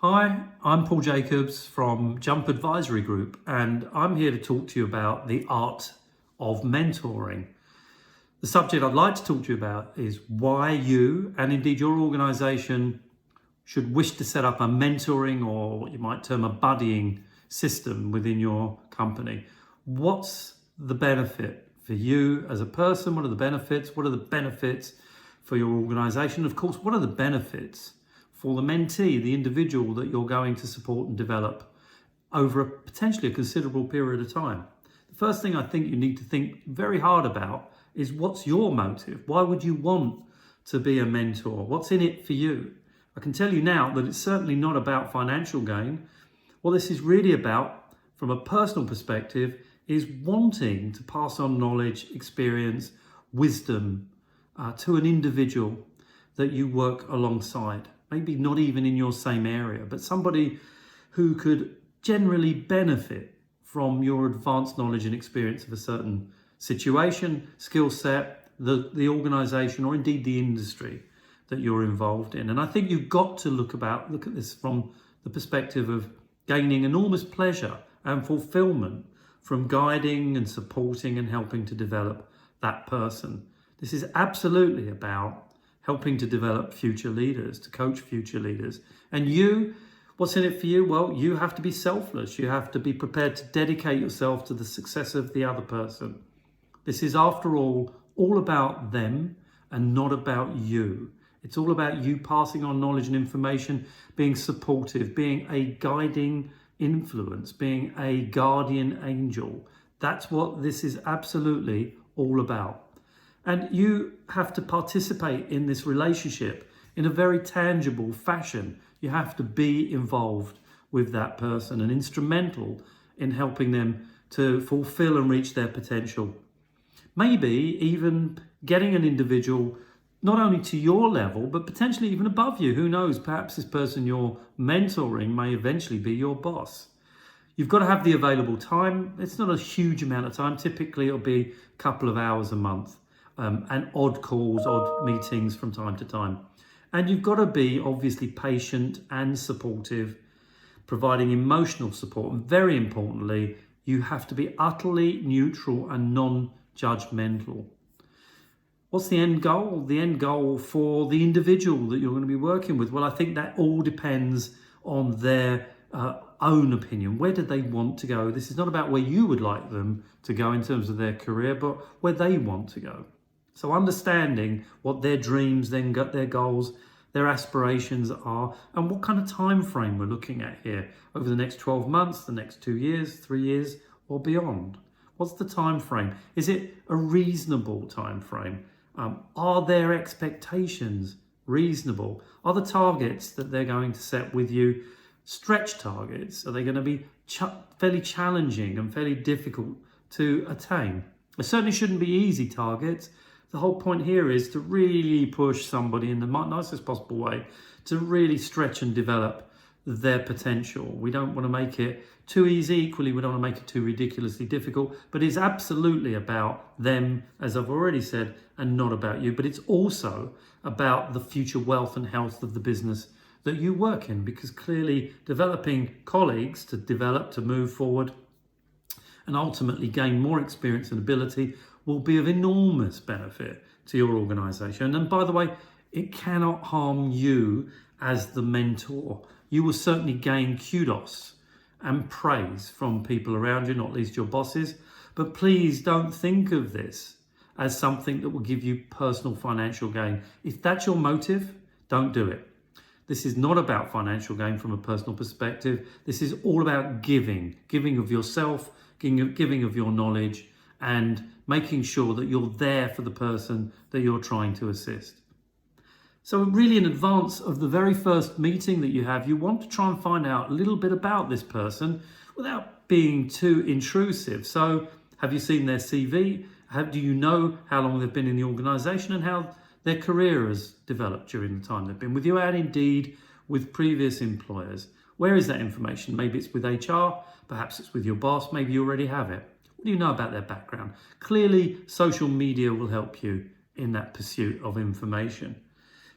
Hi, I'm Paul Jacobs from Jump Advisory Group, and I'm here to talk to you about the art of mentoring. The subject I'd like to talk to you about is why you, and indeed your organisation, should wish to set up a mentoring, or what you might term a buddying system within your company. What's the benefit for you as a person? What are the benefits? What are the benefits for your organisation? Of course, what are the benefits for the mentee, the individual that you're going to support and develop over potentially a considerable period of time? The first thing I think you need to think very hard about is, what's your motive? Why would you want to be a mentor? What's in it for you? I can tell you now that it's certainly not about financial gain. What this is really about, from a personal perspective, is wanting to pass on knowledge, experience, wisdom to an individual that you work alongside. Maybe not even in your same area, but somebody who could generally benefit from your advanced knowledge and experience of a certain situation, skill set, the organisation, or indeed the industry that you're involved in. And I think you've got to look at this from the perspective of gaining enormous pleasure and fulfillment from guiding and supporting and helping to develop that person. This is absolutely about helping to develop future leaders, to coach future leaders. And you, what's in it for you? Well, you have to be selfless. You have to be prepared to dedicate yourself to the success of the other person. This is, after all about them and not about you. It's all about you passing on knowledge and information, being supportive, being a guiding influence, being a guardian angel. That's what this is absolutely all about. And you have to participate in this relationship in a very tangible fashion. You have to be involved with that person and instrumental in helping them to fulfill and reach their potential. Maybe even getting an individual not only to your level, but potentially even above you. Who knows? Perhaps this person you're mentoring may eventually be your boss. You've got to have the available time. It's not a huge amount of time. Typically, it'll be a couple of hours a month. And odd calls, odd meetings from time to time. And you've got to be obviously patient and supportive, providing emotional support. And very importantly, you have to be utterly neutral and non-judgmental. What's the end goal? The end goal for the individual that you're going to be working with? Well, I think that all depends on their own opinion. Where do they want to go? This is not about where you would like them to go in terms of their career, but where they want to go. So understanding what their dreams, then their goals, their aspirations are, and what kind of time frame we're looking at here over the next 12 months, the next 2 years, 3 years, or beyond. What's the time frame? Is it a reasonable time frame? Are their expectations reasonable? Are the targets that they're going to set with you stretch targets? Are they going to be fairly challenging and fairly difficult to attain? It certainly shouldn't be easy targets. The whole point here is to really push somebody in the nicest possible way to really stretch and develop their potential. We don't want to make it too easy. Equally, we don't want to make it too ridiculously difficult. But it's absolutely about them, as I've already said, and not about you. But it's also about the future wealth and health of the business that you work in, because clearly developing colleagues to develop, to move forward, and ultimately gain more experience and ability will be of enormous benefit to your organisation. And by the way, it cannot harm you as the mentor. You will certainly gain kudos and praise from people around you, not least your bosses. But please don't think of this as something that will give you personal financial gain. If that's your motive, don't do it. This is not about financial gain from a personal perspective. This is all about giving of yourself, giving of your knowledge, and making sure that you're there for the person that you're trying to assist. So really, in advance of the very first meeting that you have, you want to try and find out a little bit about this person without being too intrusive. So have you seen their CV? Do you know how long they've been in the organisation and how their career has developed during the time they've been with you, and indeed with previous employers? Where is that information? Maybe it's with HR, perhaps it's with your boss, maybe you already have it. What do you know about their background? Clearly, social media will help you in that pursuit of information.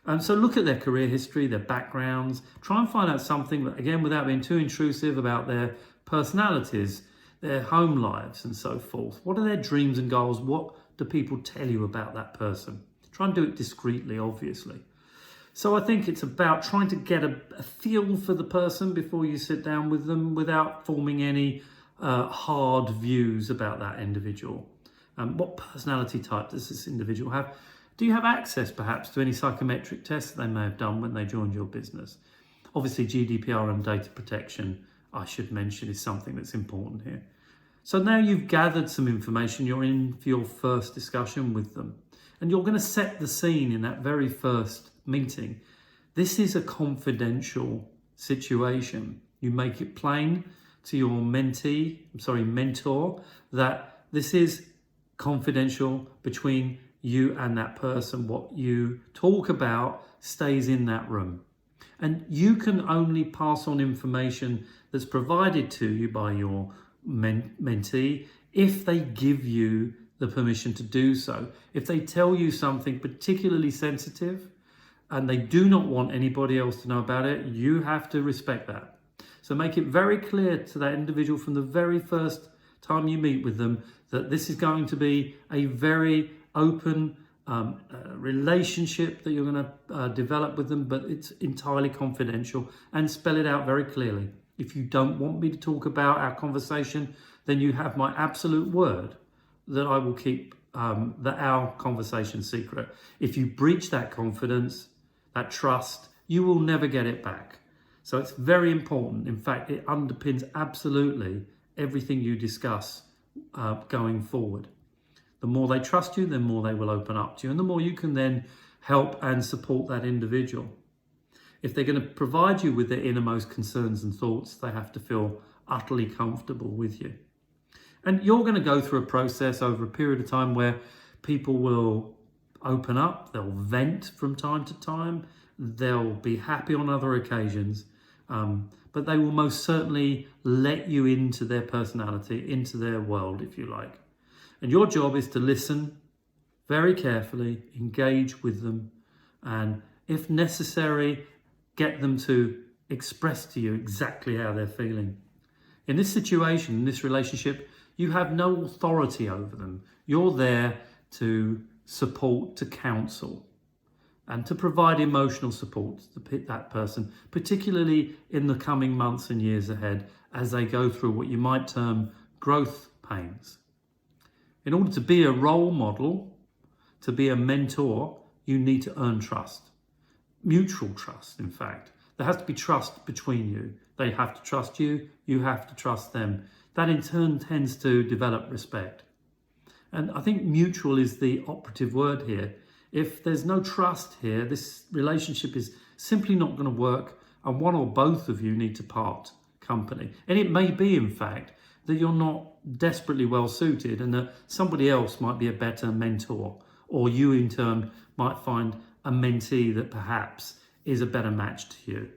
And so look at their career history, their backgrounds, try and find out something, that, again, without being too intrusive, about their personalities, their home lives and so forth. What are their dreams and goals? What do people tell you about that person? Try and do it discreetly, obviously. So I think it's about trying to get a feel for the person before you sit down with them without forming any hard views about that individual. What personality type does this individual have? Do you have access perhaps to any psychometric tests they may have done when they joined your business? Obviously GDPR and data protection, I should mention, is something that's important here. So now you've gathered some information, you're in for your first discussion with them, and you're going to set the scene in that very first meeting. This is a confidential situation. You make it plain to your mentor, that this is confidential between you and that person. What you talk about stays in that room. And you can only pass on information that's provided to you by your mentee if they give you the permission to do so. If they tell you something particularly sensitive and they do not want anybody else to know about it, you have to respect that. So make it very clear to that individual from the very first time you meet with them that this is going to be a very open relationship that you're going to develop with them, but it's entirely confidential, and spell it out very clearly. If you don't want me to talk about our conversation, then you have my absolute word that I will keep our conversation secret. If you breach that confidence, that trust, you will never get it back. So it's very important. In fact, it underpins absolutely everything you discuss going forward. The more they trust you, the more they will open up to you, and the more you can then help and support that individual. If they're going to provide you with their innermost concerns and thoughts, they have to feel utterly comfortable with you. And you're going to go through a process over a period of time where people will open up, they'll vent from time to time, they'll be happy on other occasions, but they will most certainly let you into their personality, into their world, if you like. And your job is to listen very carefully, engage with them, and if necessary, get them to express to you exactly how they're feeling. In this situation, in this relationship, you have no authority over them. You're there to support, to counsel, and to provide emotional support to that person, particularly in the coming months and years ahead as they go through what you might term growth pains. In order to be a role model, to be a mentor, you need to earn trust. Mutual trust, in fact. There has to be trust between you. They have to trust you, you have to trust them. That in turn tends to develop respect. And I think mutual is the operative word here. If there's no trust here, this relationship is simply not going to work, and one or both of you need to part company. And it may be, in fact, that you're not desperately well suited and that somebody else might be a better mentor, or you in turn might find a mentee that perhaps is a better match to you.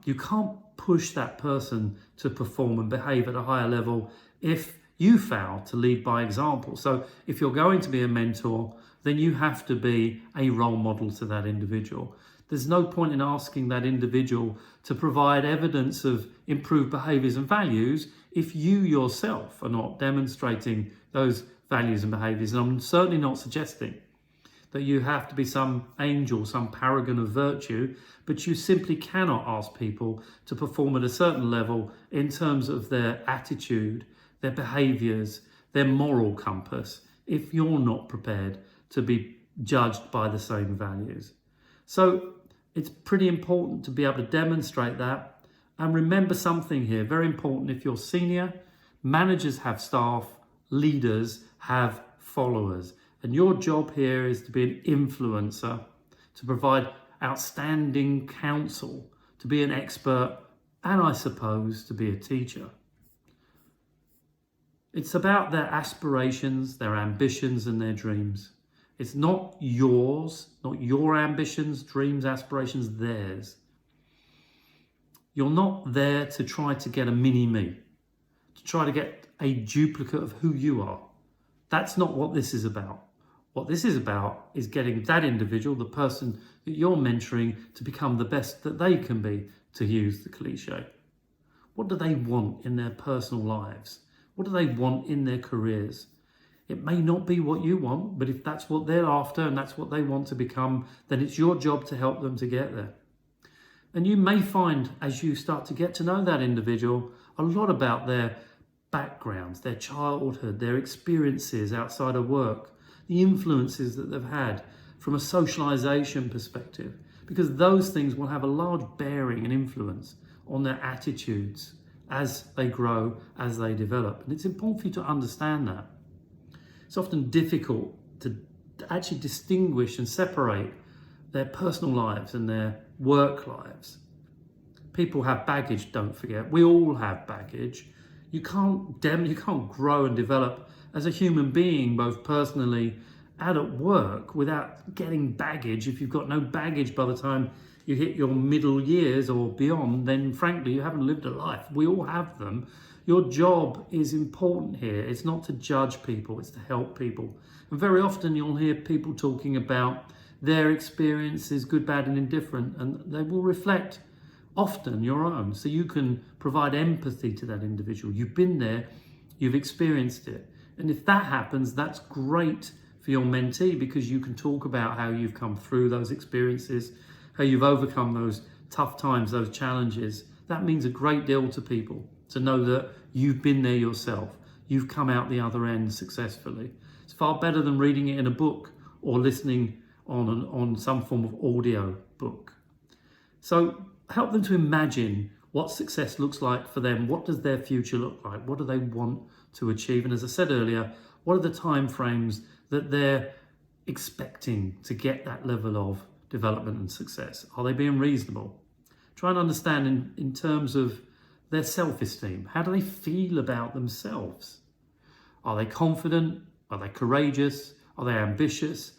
You can't push that person to perform and behave at a higher level if you fail to lead by example. So if you're going to be a mentor, then you have to be a role model to that individual. There's no point in asking that individual to provide evidence of improved behaviours and values if you yourself are not demonstrating those values and behaviours. And I'm certainly not suggesting that you have to be some angel, some paragon of virtue, but you simply cannot ask people to perform at a certain level in terms of their attitude, their behaviours, their moral compass, if you're not prepared to be judged by the same values. So it's pretty important to be able to demonstrate that. And remember something here, very important: if you're senior, managers have staff, leaders have followers. And your job here is to be an influencer, to provide outstanding counsel, to be an expert, and I suppose to be a teacher. It's about their aspirations, their ambitions, and their dreams. It's not yours, not your ambitions, dreams, aspirations, theirs. You're not there to try to get a mini-me, to try to get a duplicate of who you are. That's not what this is about. What this is about is getting that individual, the person that you're mentoring, to become the best that they can be, to use the cliche. What do they want in their personal lives? What do they want in their careers? It may not be what you want, but if that's what they're after and that's what they want to become, then it's your job to help them to get there. And you may find, as you start to get to know that individual, a lot about their backgrounds, their childhood, their experiences outside of work, the influences that they've had from a socialization perspective, because those things will have a large bearing and influence on their attitudes as they grow, as they develop. And it's important for you to understand that. It's often difficult to actually distinguish and separate their personal lives and their work lives. People have baggage, don't forget. We all have baggage. You can't grow and develop as a human being, both personally and at work, without getting baggage. If you've got no baggage by the time you hit your middle years or beyond, then frankly, you haven't lived a life. We all have them. Your job is important here. It's not to judge people, it's to help people. And very often you'll hear people talking about their experiences, good, bad, and indifferent, and they will reflect often your own. So you can provide empathy to that individual. You've been there, you've experienced it. And if that happens, that's great for your mentee, because you can talk about how you've come through those experiences, how you've overcome those tough times, those challenges. That means a great deal to people, to know that you've been there yourself. You've come out the other end successfully. It's far better than reading it in a book or listening on some form of audio book. So help them to imagine what success looks like for them. What does their future look like? What do they want to achieve? And as I said earlier, what are the time frames that they're expecting to get that level of development and success? Are they being reasonable? Try and understand in terms of their self-esteem. How do they feel about themselves? Are they confident? Are they courageous? Are they ambitious?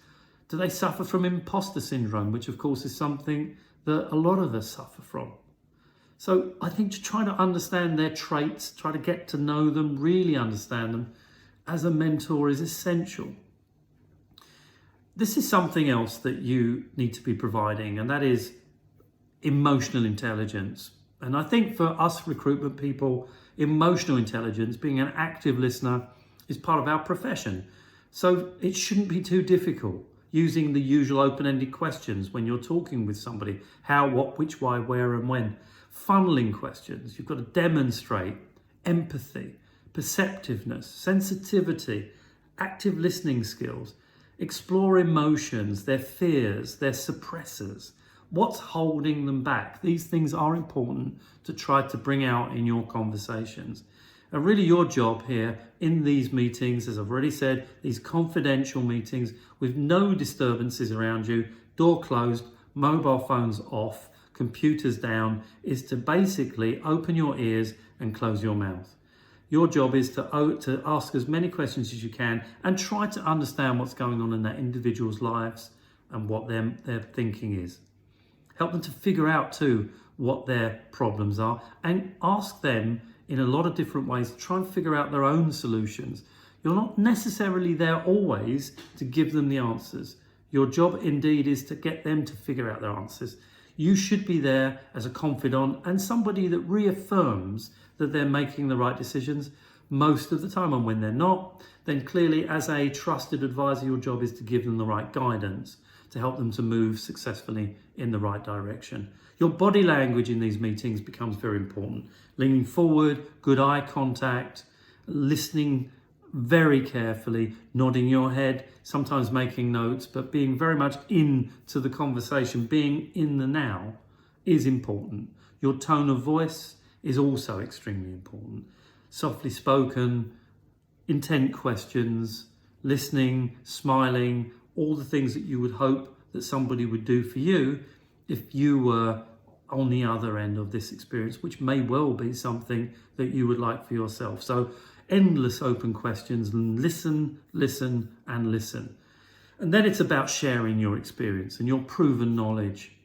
Do they suffer from imposter syndrome, which of course is something that a lot of us suffer from? So I think to try to understand their traits, try to get to know them, really understand them as a mentor is essential. This is something else that you need to be providing, and that is emotional intelligence. And I think for us recruitment people, emotional intelligence, being an active listener, is part of our profession. So it shouldn't be too difficult using the usual open-ended questions when you're talking with somebody. How, what, which, why, where, and when. Funneling questions. You've got to demonstrate empathy, perceptiveness, sensitivity, active listening skills. Explore emotions, their fears, their suppressors. What's holding them back? These things are important to try to bring out in your conversations. And really your job here in these meetings, as I've already said, these confidential meetings with no disturbances around you, door closed, mobile phones off, computers down, is to basically open your ears and close your mouth. Your job is to ask as many questions as you can and try to understand what's going on in that individual's lives and what their thinking is. Help them to figure out too what their problems are, and ask them in a lot of different ways to try and figure out their own solutions. You're not necessarily there always to give them the answers. Your job indeed is to get them to figure out their answers. You should be there as a confidant and somebody that reaffirms that they're making the right decisions most of the time. And when they're not, then clearly as a trusted advisor, your job is to give them the right guidance to help them to move successfully in the right direction. Your body language in these meetings becomes very important. Leaning forward, good eye contact, listening very carefully, nodding your head, sometimes making notes, but being very much into the conversation, being in the now is important. Your tone of voice is also extremely important. Softly spoken, intent questions, listening, smiling, all the things that you would hope that somebody would do for you if you were on the other end of this experience, which may well be something that you would like for yourself. So endless open questions, and listen, and listen. And then it's about sharing your experience and your proven knowledge.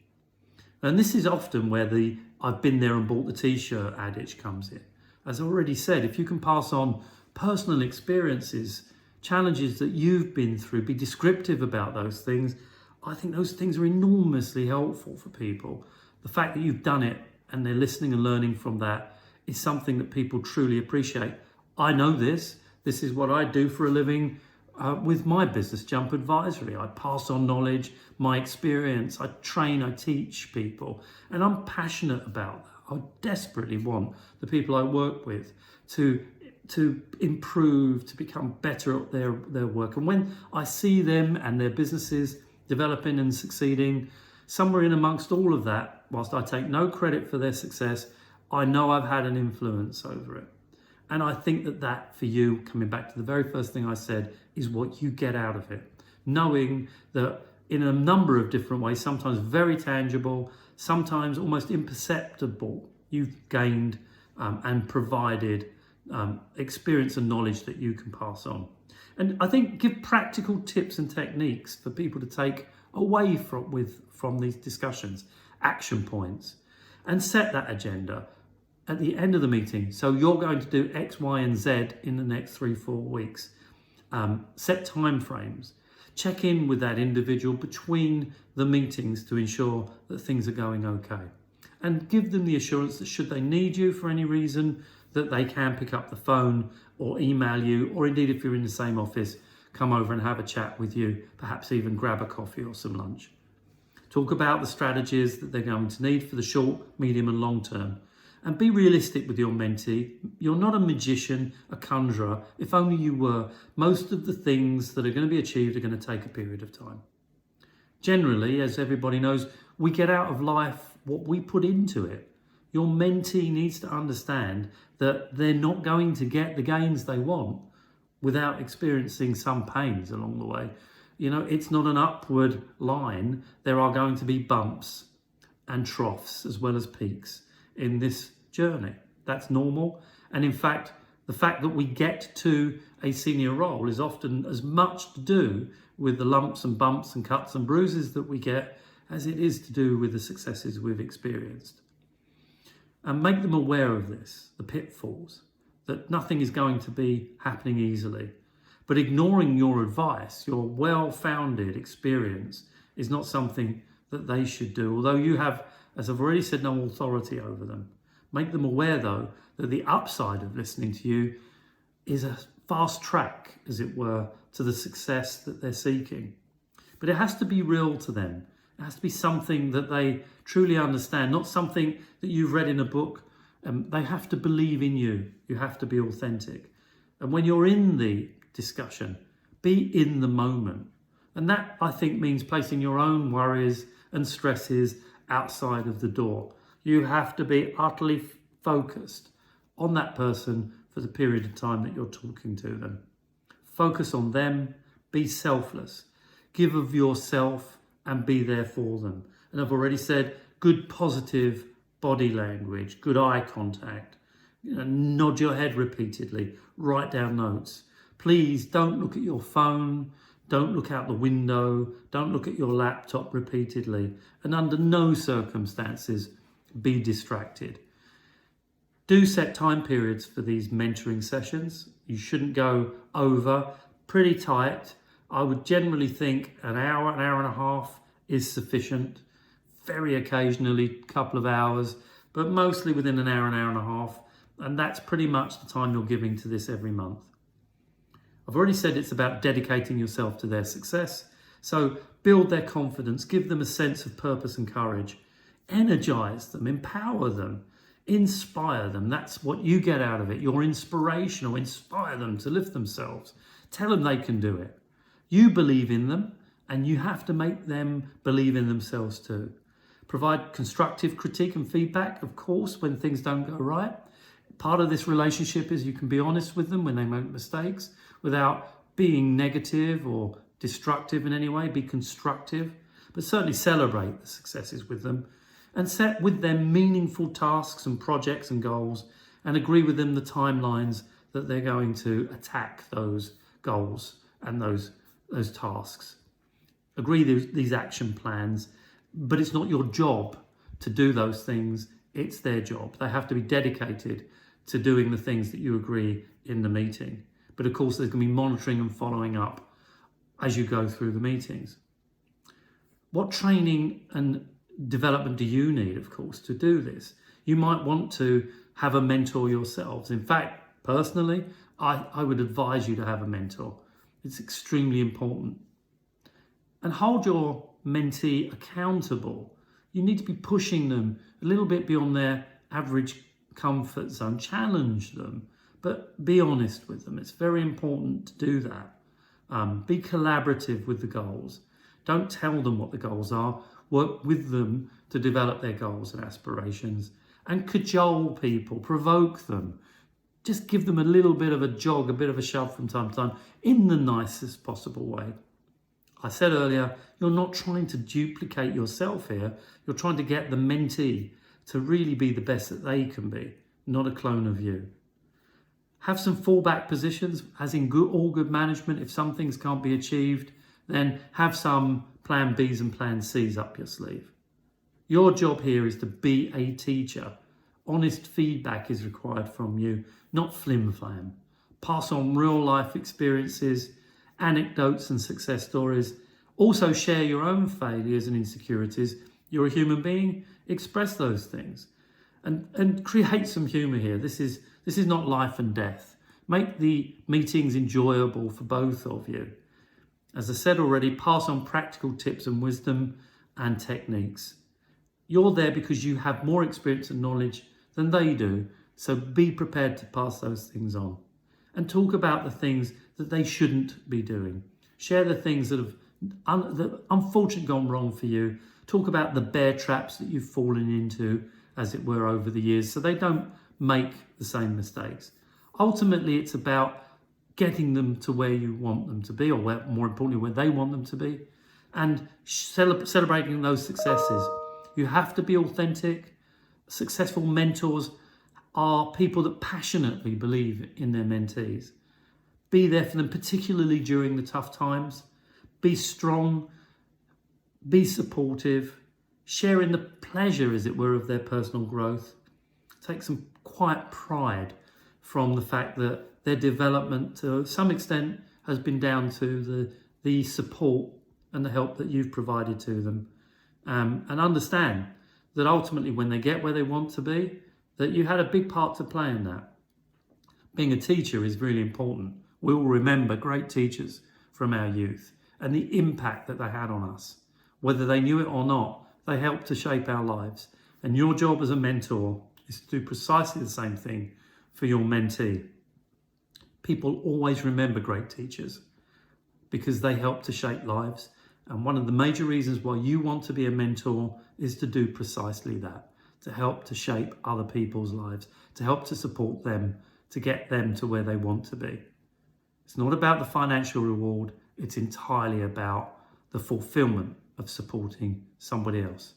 And this is often where the I've been there and bought the t-shirt adage comes in. As I already said, if you can pass on personal experiences challenges that you've been through, be descriptive about those things. I think those things are enormously helpful for people. The fact that you've done it and they're listening and learning from that is something that people truly appreciate. I know this. This is what I do for a living with my business, Jump Advisory. I pass on knowledge, my experience. I train, I teach people. And I'm passionate about that. I desperately want the people I work with to improve, to become better at their work. And when I see them and their businesses developing and succeeding, somewhere in amongst all of that, whilst I take no credit for their success, I know I've had an influence over it. And I think that for you, coming back to the very first thing I said, is what you get out of it. Knowing that in a number of different ways, sometimes very tangible, sometimes almost imperceptible, you've gained and provided experience and knowledge that you can pass on. And I think give practical tips and techniques for people to take away from these discussions, action points, and set that agenda at the end of the meeting. So you're going to do X, Y, and Z in the next 3-4 weeks. Set time frames. Check in with that individual between the meetings to ensure that things are going okay. And give them the assurance that should they need you for any reason, that they can pick up the phone or email you, or indeed if you're in the same office, come over and have a chat with you, perhaps even grab a coffee or some lunch. Talk about the strategies that they're going to need for the short, medium and long term. And be realistic with your mentee. You're not a magician, a conjurer. If only you were. Most of the things that are going to be achieved are going to take a period of time. Generally, as everybody knows, we get out of life what we put into it. Your mentee needs to understand that they're not going to get the gains they want without experiencing some pains along the way. You know, it's not an upward line. There are going to be bumps and troughs as well as peaks in this journey. That's normal. And in fact, the fact that we get to a senior role is often as much to do with the lumps and bumps and cuts and bruises that we get as it is to do with the successes we've experienced. And make them aware of this, the pitfalls, that nothing is going to be happening easily. But ignoring your advice, your well-founded experience, is not something that they should do. Although you have, as I've already said, no authority over them. Make them aware, though, that the upside of listening to you is a fast track, as it were, to the success that they're seeking. But it has to be real to them. It has to be something that they truly understand, not something that you've read in a book. They have to believe in you. You have to be authentic. And when you're in the discussion, be in the moment. And that, I think, means placing your own worries and stresses outside of the door. You have to be utterly focused on that person for the period of time that you're talking to them. Focus on them. Be selfless. Give of yourself and be there for them. And I've already said, good positive body language, good eye contact, nod your head repeatedly, write down notes. Please don't look at your phone, don't look out the window, don't look at your laptop repeatedly, and under no circumstances be distracted. Do set time periods for these mentoring sessions. You shouldn't go over, pretty tight. I would generally think an hour and a half is sufficient. Very occasionally, a couple of hours, but mostly within an hour and a half. And that's pretty much the time you're giving to this every month. I've already said it's about dedicating yourself to their success. So build their confidence, give them a sense of purpose and courage, energize them, empower them, inspire them. That's what you get out of it. You're inspirational. Inspire them to lift themselves. Tell them they can do it. You believe in them, and you have to make them believe in themselves too. Provide constructive critique and feedback, of course, when things don't go right. Part of this relationship is you can be honest with them when they make mistakes without being negative or destructive in any way. Be constructive, but certainly celebrate the successes with them and set with them meaningful tasks and projects and goals, and agree with them the timelines that they're going to attack those goals and those tasks. Agree these action plans, but it's not your job to do those things. It's their job. They have to be dedicated to doing the things that you agree in the meeting. but of course there's going to be monitoring and following up as you go through the meetings. What training and development do you need, of course, to do this? You might want to have a mentor yourselves. In fact, personally, I would advise you to have a mentor. It's extremely important. And hold your mentee accountable. You need to be pushing them a little bit beyond their average comfort zone. Challenge them, but be honest with them. It's very important to do that. Be collaborative with the goals. Don't tell them what the goals are. Work with them to develop their goals and aspirations, and cajole people, provoke them. Just give them a little bit of a jog, a bit of a shove from time to time in the nicest possible way. I said earlier, you're not trying to duplicate yourself here. You're trying to get the mentee to really be the best that they can be, not a clone of you. Have some fallback positions, as in all good management. If some things can't be achieved, then have some plan Bs and plan Cs up your sleeve. Your job here is to be a teacher. Honest feedback is required from you, not flim-flam. Pass on real life experiences, anecdotes and success stories. Also share your own failures and insecurities. You're a human being, express those things. And create some humour here. This is not life and death. Make the meetings enjoyable for both of you. As I said already, pass on practical tips and wisdom and techniques. You're there because you have more experience and knowledge than they do, so be prepared to pass those things on. And talk about the things that they shouldn't be doing. Share the things that have unfortunately gone wrong for you. Talk about the bear traps that you've fallen into, as it were, over the years, so they don't make the same mistakes. Ultimately, it's about getting them to where you want them to be, or where, more importantly, where they want them to be, and celebrating those successes. You have to be authentic. Successful mentors are people that passionately believe in their mentees. Be there for them, particularly during the tough times. Be strong, be supportive, share in the pleasure, as it were, of their personal growth. Take some quiet pride from the fact that their development, to some extent, has been down to the support and the help that you've provided to them. And understand that ultimately, when they get where they want to be, that you had a big part to play in that. Being a teacher is really important. We will remember great teachers from our youth and the impact that they had on us. Whether they knew it or not, they helped to shape our lives. And your job as a mentor is to do precisely the same thing for your mentee. People always remember great teachers because they help to shape lives. And one of the major reasons why you want to be a mentor is to do precisely that, to help to shape other people's lives, to help to support them, to get them to where they want to be. It's not about the financial reward, it's entirely about the fulfillment of supporting somebody else.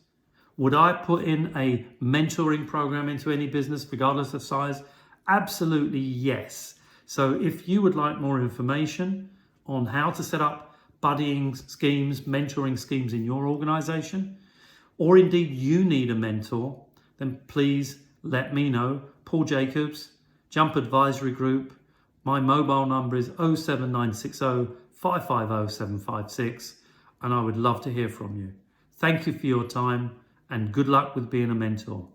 Would I put in a mentoring program into any business, regardless of size? Absolutely yes. So if you would like more information on how to set up buddying schemes, mentoring schemes in your organization, or indeed you need a mentor, then please let me know. Paul Jacobs, Jump Advisory Group. My mobile number is 07960 550 756, and I would love to hear from you. Thank you for your time, and good luck with being a mentor.